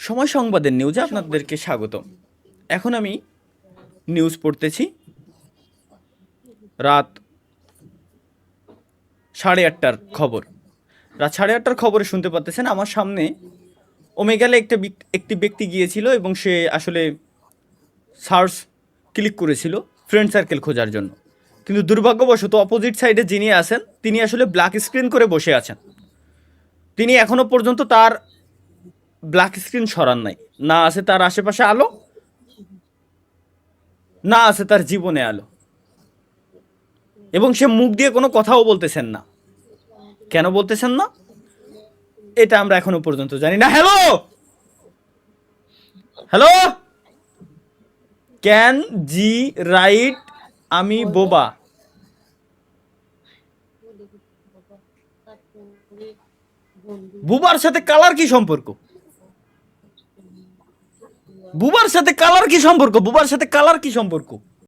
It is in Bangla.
সময় সংবাদের নিউজে আপনাদেরকে স্বাগত। এখন আমি নিউজ পড়তেছি রাত 8:30টার খবর। রাত 8:30টার খবরে শুনতে পাচ্ছেন আমার সামনে ওমেগালে একটি ব্যক্তি গিয়েছিল এবং সে আসলে সার্চ ক্লিক করেছিল ফ্রেন্ড সার্কেল খোঁজার জন্য, কিন্তু দুর্ভাগ্যবশত অপোজিট সাইডে যিনি আছেন তিনি আসলে ব্ল্যাক স্ক্রিন করে বসে আছেন। তিনি এখনো পর্যন্ত তার ব্ল্যাক স্ক্রিন সরান নাই। না আছে তার আশেপাশে আলো, না আছে তার জীবনে আলো, এবং সে মুখ দিয়ে কোনো কথাও বলতেছেন না। কেন বলতেছেন না এটা আমরা এখনো পর্যন্ত জানি না। Hello hello, can G right আমি বোবা। বুবার সাথে কালার কি সম্পর্ক? বুবার সাথে কালার কি সম্পর্ক? বুবার সাথে কালার কি সম্পর্ক?